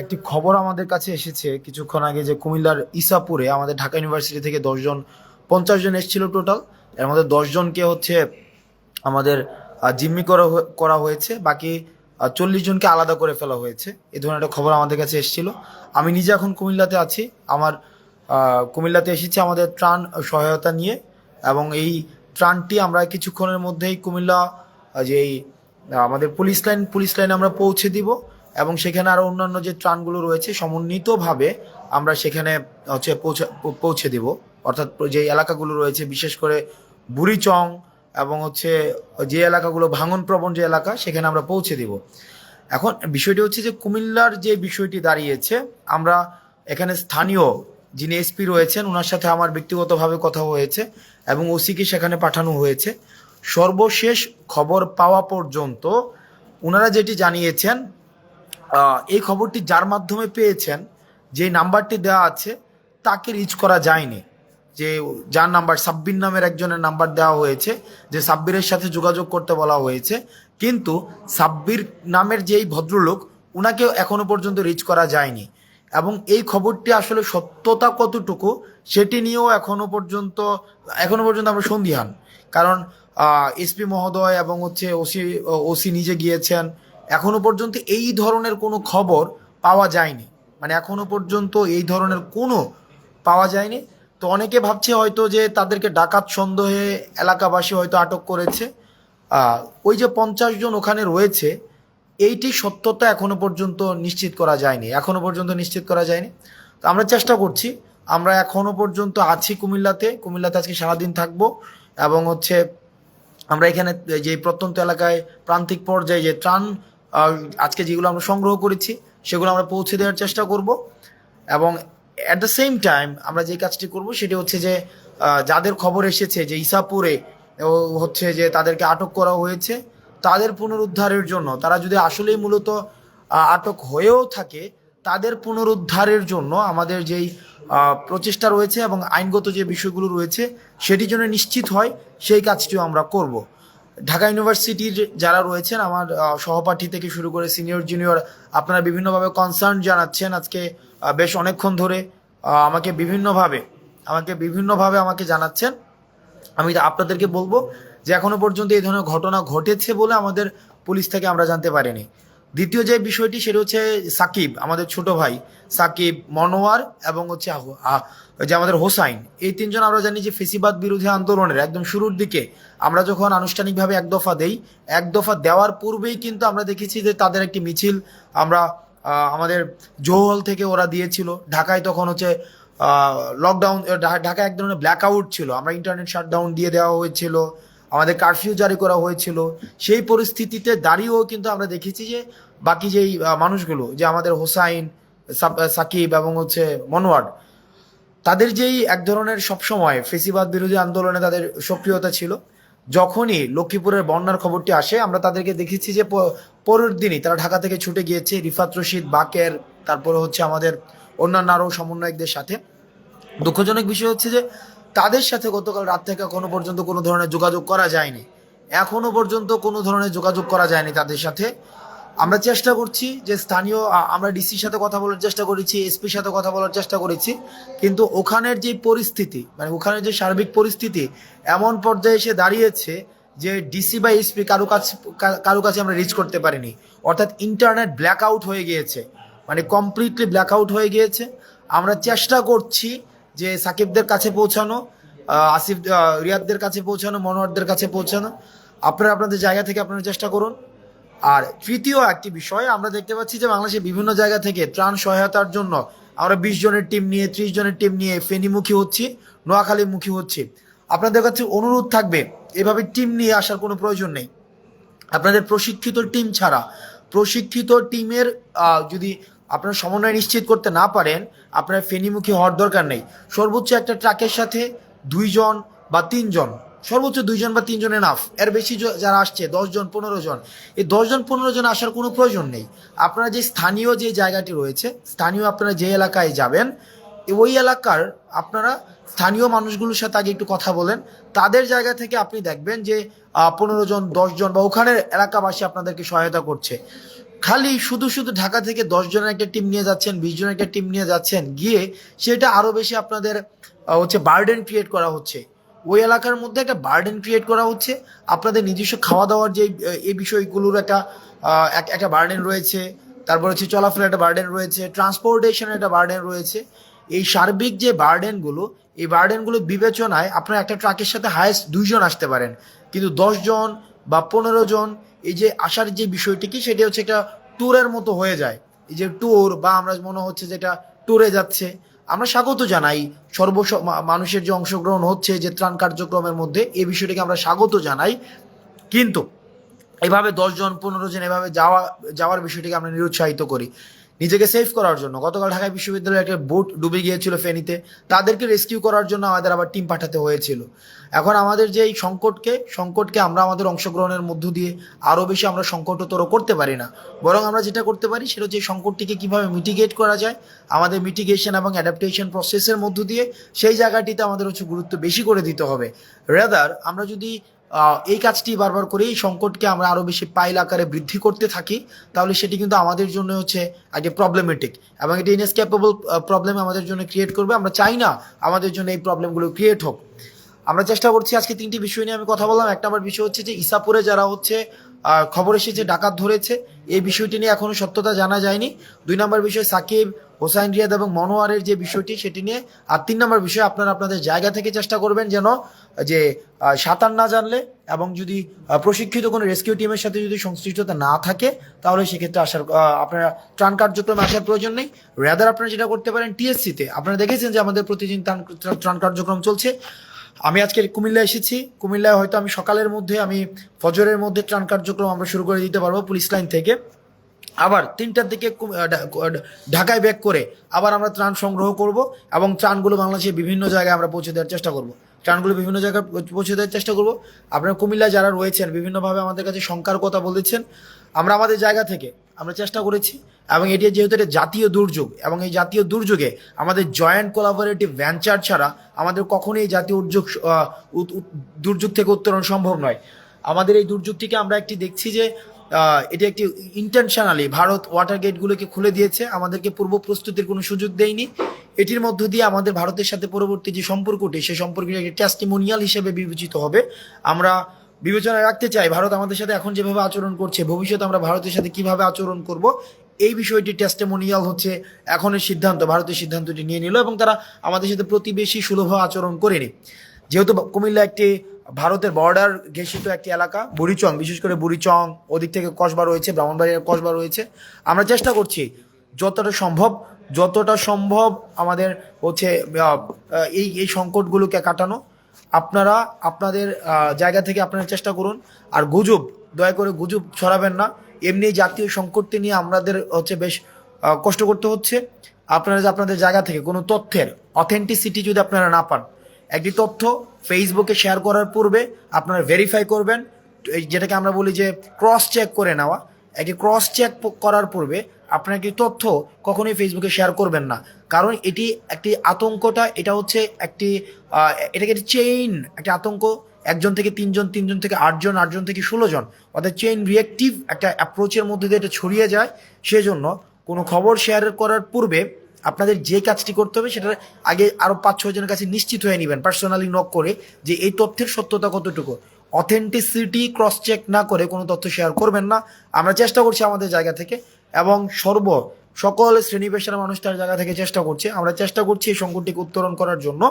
একটি খবর আমাদের কাছে এসেছে কিছুক্ষণ আগে যে কুমিল্লার ইসাপুরে আমাদের ঢাকা ইউনিভার্সিটি থেকে 10 জন 50 জন এসেছিল টোটাল। এর মধ্যে 10 জনকে হচ্ছে আমাদের জিম্মি করা হয়েছে, বাকি 40 জনকে আলাদা করে ফেলা হয়েছে। এই ধরনের একটা খবর আমাদের কাছে এসেছিল। আমি নিজে এখন কুমিল্লাতে আছি। আমার কুমিল্লাতে এসেছি আমাদের ত্রাণ সহায়তা নিয়ে, এবং এই ত্রাণটি আমরা কিছুক্ষণের মধ্যেই কুমিল্লা যেই আমাদের পুলিশ লাইনে আমরা পৌঁছে দিব, এবং সেখানে আরও অন্যান্য যে ত্রাণগুলো রয়েছে সমন্বিতভাবে আমরা সেখানে হচ্ছে পৌঁছে দিব। অর্থাৎ যে এলাকাগুলো রয়েছে বিশেষ করে বুড়িচং এবং হচ্ছে যে এলাকাগুলো ভাঙন প্রবণ যে এলাকা, সেখানে আমরা পৌঁছে দিব। এখন বিষয়টি হচ্ছে যে কুমিল্লার যে বিষয়টি দাঁড়িয়েছে, আমরা এখানে স্থানীয় যিনি এসপি রয়েছেন ওনার সাথে আমার ব্যক্তিগতভাবে কথা হয়েছে এবং ওসিকে সেখানে পাঠানো হয়েছে। সর্বশেষ খবর পাওয়া পর্যন্ত ওনারা যেটি জানিয়েছেন, এই খবরটি যার মাধ্যমে পেয়েছেন, যে নাম্বারটি দেওয়া আছে তাকে রিচ করা যায়নি। যে যার নাম্বার সাব্বির নামের একজনের নাম্বার দেওয়া হয়েছে, যে সাব্বিরের সাথে যোগাযোগ করতে বলা হয়েছে, কিন্তু সাব্বির নামের যেই ভদ্রলোক উনাকে এখনো পর্যন্ত রিচ করা যায়নি। এবং এই খবরটি আসলে সত্যতা কতটুকু সেটি নিয়েও এখনো পর্যন্ত আমরা সন্দিহান। কারণ এসপি মহোদয় এবং হচ্ছে ওসি নিজে গিয়েছেন, এখনো পর্যন্ত এই ধরনের কোনো খবর পাওয়া যায়নি। মানে এখনো পর্যন্ত এই ধরনের কোনো পাওয়া যায়নি। তো অনেকে ভাবছে হয়তো যে তাদেরকে ডাকাত সন্দেহে এলাকাবাসী হয়তো আটক করেছে। ওই যে 50 জন ওখানে রয়েছে, এইটি সত্যতা এখনো পর্যন্ত নিশ্চিত করা যায়নি। তো আমরা চেষ্টা করছি। আমরা এখনো পর্যন্ত আছি কুমিল্লাতে আজকে সারাদিন থাকবো, এবং হচ্ছে আমরা এখানে যে প্রত্যন্ত এলাকায় প্রান্তিক পর্যায়ে যে ত্রাণ আজকে যেগুলো আমরা সংগ্রহ করেছি সেগুলো আমরা পৌঁছে দেওয়ার চেষ্টা করব। এবং অ্যাট দ্য সেম টাইম আমরা যে কাজটি করব সেটি হচ্ছে যে যাদের খবর এসেছে যে ইসাপুরে হচ্ছে যে তাদেরকে আটক করা হয়েছে, তাদের পুনরুদ্ধারের জন্য, তারা যদি আসলেই মূলত আটক হয়েও থাকে, তাদের পুনরুদ্ধারের জন্য আমাদের যেই প্রচেষ্টা রয়েছে এবং আইনগত যে বিষয়গুলো রয়েছে সেটি যেন নিশ্চিত হয়, সেই কাজটিও আমরা করব। ঢাকা ইউনিভার্সিটির যারা রয়েছেন, আমার সহপাঠী থেকে শুরু করে সিনিয়র জুনিয়র, আপনারা বিভিন্নভাবে কনসার্ন জানাচ্ছেন আজকে বেশ অনেকক্ষণ ধরে। আমাকে বিভিন্নভাবে জানাচ্ছেন। আমি আপনাদেরকে বলবো যে এখনো পর্যন্ত এই ধরনের ঘটনা ঘটেছে বলে আমাদের পুলিশ থেকে আমরা জানতে পারিনি। দ্বিতীয় যে বিষয়টি সেটা হচ্ছে সাকিব, আমাদের ছোট ভাই সাকিব, মনোয়ার এবং হচ্ছে যে আমাদের হোসাইন, এই 3 জন আমরা জানি যে ফেসিবাদ বিরোধী আন্দোলনের একদম শুরুর দিকে আমরা যখন আনুষ্ঠানিকভাবে এক দফা দেই, এক দফা দেওয়ার পূর্বেই কিন্তু আমরা দেখেছি যে তাদের একটি মিছিল আমরা আমাদের জৌহল থেকে ওরা দিয়েছিল। ঢাকায় তখন হচ্ছে লকডাউন, ঢাকায় এক ধরনের ব্ল্যাক আউট ছিল, আমরা ইন্টারনেট শাটডাউন দিয়ে দেওয়া হয়েছিল, আমাদের কারফিউ জারি করা হয়েছিল। সেই পরিস্থিতিতে দাঁড়িয়েও কিন্তু আমরা দেখেছি যে বাকি যেই মানুষগুলো, যে আমাদের হোসাইন, সাকিব এবং হচ্ছে মনোয়ার, তাদের যেই এক ধরনের সবসময় ফেসিবাদ বিরোধী আন্দোলনে তাদের সক্রিয়তা ছিল। যখনই লক্ষ্মীপুরের বন্যার খবরটি আসে, আমরা তাদেরকে দেখেছি যে পরের দিনই তারা ঢাকা থেকে ছুটে গিয়েছে রিফাত রশিদ, বাকের, তারপরে হচ্ছে আমাদের অন্যান্য আরও সমন্বয়কদের সাথে। দুঃখজনক বিষয় হচ্ছে যে তাদের সাথে গতকাল রাত থেকে এখনো পর্যন্ত কোনো ধরনের যোগাযোগ করা যায়নি। তাদের সাথে আমরা চেষ্টা করছি যে স্থানীয়, আমরা ডিসির সাথে কথা বলার চেষ্টা করেছি, এসপির সাথে কথা বলার চেষ্টা করেছি, কিন্তু ওখানের যে পরিস্থিতি, মানে ওখানের যে সার্বিক পরিস্থিতি এমন পর্যায়ে এসে দাঁড়িয়েছে যে ডিসি বা এসপি কারো কাছে আমরা রিচ করতে পারিনি। অর্থাৎ ইন্টারনেট ব্ল্যাক আউট হয়ে গিয়েছে, মানে কমপ্লিটলি ব্ল্যাক আউট হয়ে গিয়েছে। আমরা চেষ্টা করছি যে সাকিবদের কাছে পৌঁছানো, আসিফ, রিয়াদদের কাছে পৌঁছানো, মনোয়ারদের কাছে পৌঁছানো। আপনারা আপনাদের জায়গা থেকে আপনারা চেষ্টা করুন। আর তৃতীয় একটি বিষয়, আমরা দেখতে পাচ্ছি যে বাংলাদেশের বিভিন্ন জায়গা থেকে ত্রাণ সহায়তার জন্য আমরা 20 জনের টিম নিয়ে, 30 জনের টিম নিয়ে ফেনীমুখী হচ্ছি, নোয়াখালীমুখী হচ্ছি। আপনাদের কাছে অনুরোধ থাকবে, এভাবে টিম নিয়ে আসার কোনো প্রয়োজন নেই। আপনাদের প্রশিক্ষিত টিম ছাড়া, প্রশিক্ষিত টিমের যদি আপনারা সমন্বয় নিশ্চিত করতে না পারেন, আপনার ফেনীমুখী হওয়ার দরকার নেই। সর্বোচ্চ একটা ট্রাকের সাথে 2 জন বা 3 জন, সর্বোচ্চ 2 জন বা 3 জন এনাফ। এর বেশি যারা আসছে 10 জন 15 জন, এই 10 জন 15 জন আসার কোনো প্রয়োজন নেই। আপনারা যে স্থানীয় যে জায়গাটি রয়েছে, আপনারা যে এলাকায় যাবেন, ওই এলাকার আপনারা স্থানীয় মানুষগুলোর সাথে আগে একটু কথা বলেন। তাদের জায়গা থেকে আপনি দেখবেন যে 15 জন 10 জন বা ওখানের এলাকাবাসী আপনাদেরকে সহায়তা করছে। খালি শুধু শুধু ঢাকা থেকে 10 জনের একটা টিম নিয়ে যাচ্ছেন, 20 জনের একটা টিম নিয়ে যাচ্ছেন, গিয়ে সেটা আরো বেশি আপনাদের হচ্ছে বার্ডেন ক্রিয়েট করা হচ্ছে। ওই এলাকার মধ্যে একটা বার্ডেন ক্রিয়েট করা হচ্ছে। আপনাদের নিজস্ব খাওয়া দাওয়ার যে এই বিষয়গুলোর একটা বার্ডেন রয়েছে, তারপর হচ্ছে চলাফেরার একটা বার্ডেন রয়েছে, ট্রান্সপোর্টেশনের একটা বার্ডেন রয়েছে। এই সার্বিক যে বার্ডেনগুলো, এই বার্ডেনগুলো বিবেচনায় আপনার একটা ট্রাকের সাথে হায়েস্ট 2 জন আসতে পারেন, কিন্তু 10 জন বা 15 জন এই যে আসার যে বিষয়টি কি, সেটা হচ্ছে একটা ট্যুরের মতো হয়ে যায়। এই যে ট্যুর, বা আমরা মনে হচ্ছে যেটা ট্যুরে যাচ্ছে। আমরা স্বাগত জানাই মানুষের যে অংশগ্রহণ হচ্ছে যে ত্রাণ কার্যক্রমের মধ্যে, এই বিষয়টিকে আমরা স্বাগত জানাই, কিন্তু এভাবে 10 জন 15 জন এভাবে যাওয়ার বিষয়টিকে আমরা নিরুৎসাহিত করি নিজেকে সেভ করার জন্য। গতকাল ঢাকা বিশ্ববিদ্যালয়ে একটা বোট ডুবে গিয়েছিল ফেনীতে, তাদেরকে রেস্কিউ করার জন্য আমাদের আবার টিম পাঠাতে হয়েছিল। এখন আমাদের যে এই সংকটকে আমরা আমাদের অংশগ্রহণের মধ্য দিয়ে আরও বেশি আমরা সংকটতর করতে পারি না, বরং আমরা যেটা করতে পারি সেটা হচ্ছে এই সংকটটিকে কীভাবে মিটিগেট করা যায়। আমাদের মিটিগেশন এবং অ্যাডাপ্টেশন প্রসেসের মধ্য দিয়ে সেই জায়গাটিতে আমাদের হচ্ছে গুরুত্ব বেশি করে দিতে হবে। রেদার আমরা যদি এই কাজটি বারবার করে এই সংকটকে আমরা আরও বেশি পাইল আকারে বৃদ্ধি করতে থাকি, তাহলে সেটি কিন্তু আমাদের জন্য হচ্ছে একটা প্রবলেমেটিক, এবং এটি ইনএসকেপেবল প্রবলেম আমাদের জন্য ক্রিয়েট করবে। আমরা চাই না আমাদের জন্য এই প্রবলেমগুলো ক্রিয়েট হোক। আমরা চেষ্টা করছি, আজকে 3টি বিষয় নিয়ে আমি কথা বললাম। 1 নম্বর বিষয় হচ্ছে যে ইসাপুরে যারা হচ্ছে খবর এসেছে ডাকাত ধরেছে, এই বিষয়টি নিয়ে এখনো সত্যতা জানা যায়নি। 2 নম্বর বিষয় সাকিব, হোসাইন রিয়াদ এবং মনোয়ারের যে বিষয়টি, সেটি নিয়ে। আর 3 নম্বর বিষয় আপনারা আপনাদের জায়গা থেকে চেষ্টা করবেন যেন যে সাঁতার না জানলে এবং যদি প্রশিক্ষিত কোনো রেস্কিউ টিমের সাথে যদি সংশ্লিষ্টতা না থাকে, তাহলে সেক্ষেত্রে আপনারা ত্রাণ কার্যক্রমে আসার প্রয়োজন নেই। রেদার আপনারা যেটা করতে পারেন, টিএসসিতে আপনারা দেখেছেন যে আমাদের প্রতিদিন ত্রাণ কার্যক্রম চলছে। আমি আজকে কুমিল্লা এসেছি, কুমিল্লায় হয়তো আমি সকালের মধ্যে, আমি ফজরের মধ্যে ত্রাণ কার্যক্রম আমরা শুরু করে দিতে পারবো পুলিশ লাইন থেকে। আবার 3টার দিকে ঢাকায় ব্যাক করে আবার আমরা ত্রাণ সংগ্রহ করব, এবং ত্রাণগুলো বাংলাদেশের বিভিন্ন জায়গায় আমরা পৌঁছে দেওয়ার চেষ্টা করব। ত্রাণগুলো বিভিন্ন জায়গায় পৌঁছে দেওয়ার চেষ্টা করব। আপনারা কুমিল্লায় যারা রয়েছেন, বিভিন্নভাবে আমাদের কাছে শঙ্কার কথা বলেছেন, আমরা আমাদের জায়গা থেকে আমরা চেষ্টা করেছি। এবং এটি যেহেতু এটা জাতীয় দুর্যোগ, এবং এই জাতীয় দুর্যোগে আমাদের জয়েন্ট কোলাবোরেটিভ ভেঞ্চার ছাড়া আমাদের কখনোই এই জাতীয় দুর্যোগ থেকে উত্তরণ সম্ভব নয়। আমাদের এই দুর্যোগটিকে আমরা একটি দেখছি যে এটি একটি ইন্টেনশনালি ভারত ওয়াটার গেটগুলোকে খুলে দিয়েছে, আমাদেরকে পূর্ব প্রস্তুতির কোনো সুযোগ দেয়নি। এটির মধ্য দিয়ে আমাদের ভারতের সাথে পরবর্তী যে সম্পর্কটি, সেই সম্পর্কটি একটি টেস্টিমোনিয়াল হিসেবে বিবেচিত হবে। আমরা বিবেচনায় রাখতে চাই ভারত আমাদের সাথে এখন যেভাবে আচরণ করছে, ভবিষ্যতে আমরা ভারতের সাথে কিভাবে আচরণ করব, এই বিষয়টি টেস্টিমোনিয়াল হচ্ছে এখনের সিদ্ধান্ত। ভারতের সিদ্ধান্তটি নিয়ে নিল এবং তারা আমাদের সাথে প্রতিবেশী সুলভ আচরণ করেনি। যেহেতু কুমিল্লা একটি ভারতের বর্ডার ঘেঁষিত একটি এলাকা, বুড়িচং, বিশেষ করে বুড়িচং, ওদিক থেকে কসবা রয়েছে, ব্রাহ্মণবাড়িয়ার কসবা রয়েছে, আমরা চেষ্টা করছি যতটা সম্ভব আমাদের হচ্ছে এই সংকটগুলোকে কাটানো। আপনারা আপনাদের জায়গা থেকে আপনারা চেষ্টা করুন। আর গুজব, দয়া করে গুজব ছড়াবেন না। এমনি জাতীয় সংকটটি নিয়ে আমাদের হচ্ছে বেশ কষ্ট করতে হচ্ছে। আপনারা যে আপনাদের জায়গা থেকে কোনো তথ্যের অথেন্টিসিটি যদি আপনারা না পান, একটি তথ্য ফেসবুকে শেয়ার করার পূর্বে আপনারা ভেরিফাই করবেন, যেটাকে আমরা বলি যে ক্রস চেক করে নেওয়া। একটি ক্রস চেক করার পূর্বে আপনার একটি তথ্য কখনোই ফেসবুকে শেয়ার করবেন না, কারণ এটি একটি আতঙ্কটা, এটা হচ্ছে এটাকে একটি চেইন, একটি আতঙ্ক। 1 জন থেকে 3 জন, 3 জন থেকে 8 জন, 8 জন থেকে 16 জন, অর্থাৎ চেইন রিয়েক্টিভ একটা অ্যাপ্রোচের মধ্যে দিয়ে এটা ছড়িয়ে যায়। সেজন্য কোনো খবর শেয়ার করার পূর্বে আপনাদের যে কাজটি করতে হবে, সেটার আগে আরও 5-6 জনের কাছে নিশ্চিত হয়ে নেবেন, পার্সোনালি নক করে, যে এই তথ্যের সত্যতা কতটুকু। অথেন্টিসিটি ক্রস চেক না করে কোনো তথ্য শেয়ার করবেন না। আমরা চেষ্টা করছি আমাদের জায়গা থেকে, এবং সকল শ্রেণী পেশার মানুষ তার জায়গা থেকে চেষ্টা করছে। আমরা চেষ্টা করছি এই সংকটটিকে উত্তরণ করার জন্য।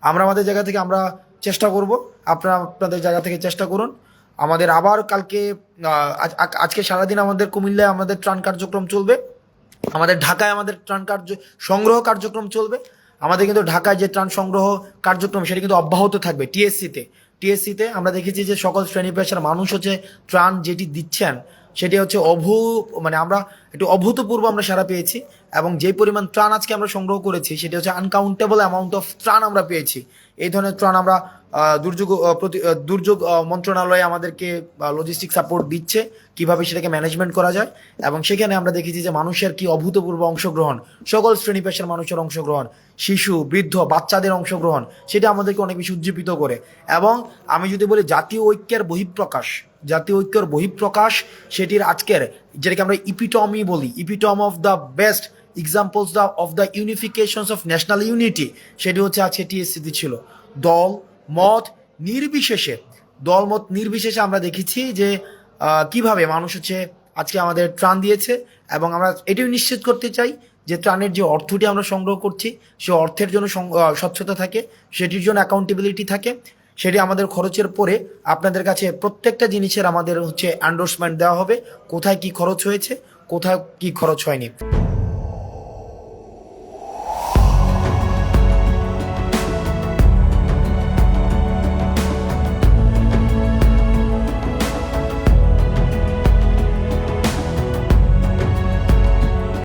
আমরা আমাদের জায়গা থেকে আমরা চেষ্টা করব, আপনারা আপনাদের জায়গা থেকে চেষ্টা করুন। আমাদের আবার কালকে আজকে সারাদিন আমাদের কুমিল্লায় আমাদের ত্রাণ কার্যক্রম চলবে, আমাদের ঢাকায় আমাদের ত্রাণ সংগ্রহ কার্যক্রম চলবে। আমাদের কিন্তু ঢাকায় যে ত্রাণ সংগ্রহ কার্যক্রম, সেটা কিন্তু অব্যাহত থাকবে। টিএসসিতে আমরা দেখেছি যে সকল শ্রেণী পেশার মানুষ হচ্ছে ত্রাণ যেটি দিচ্ছেন, সেটি হচ্ছে আমরা একটু অভূতপূর্ব আমরা সাড়া পেয়েছি। এবং যে পরিমাণ ত্রাণ আজকে আমরা সংগ্রহ করেছি, সেটি হচ্ছে আনকাউন্টেবল অ্যামাউন্ট অফ ত্রাণ আমরা পেয়েছি। এই ধরনের ত্রাণ আমরা দুর্যোগ মন্ত্রণালয় আমাদেরকে লজিস্টিক সাপোর্ট দিচ্ছে কিভাবে সেটাকে ম্যানেজমেন্ট করা যায়, এবং সেখানে আমরা দেখেছি যে মানুষের কি অভূতপূর্ব অংশগ্রহণ, সকল শ্রেণী পেশার মানুষের অংশগ্রহণ, শিশু বৃদ্ধ বাচ্চাদের অংশগ্রহণ, সেটা আমাদেরকে অনেক বেশি উজ্জীবিত করে। এবং আমি যদি বলি জাতীয় ঐক্যের বহিঃপ্রকাশ সেটির আজকের যেটাকে আমরা ইপিটমি বলি, ইপিটম of the best examples of the ইউনিফিকেশনস of national unity, সেটি হচ্ছে আজকে টিএসসিতে ছিল। দল মত নির্বিশেষে আমরা দেখেছি যে কিভাবে মানুষ হচ্ছে আজকে আমাদের ত্রাণ দিয়েছে, এবং আমরা এটাও নিশ্চিত করতে চাই যে ত্রাণের যে অর্থটি আমরা সংগ্রহ করছি সে অর্থের জন্য স্বচ্ছতা থাকে, সেটির জন্য অ্যাকাউন্টেবিলিটি থাকে, সেটি আমাদের খরচের পরে আপনাদের কাছে প্রত্যেকটা জিনিসের আমাদের হচ্ছে এন্ডোর্সমেন্ট দেওয়া হবে, কোথায় কি খরচ হয়েছে কোথায় কি খরচ হয়নি।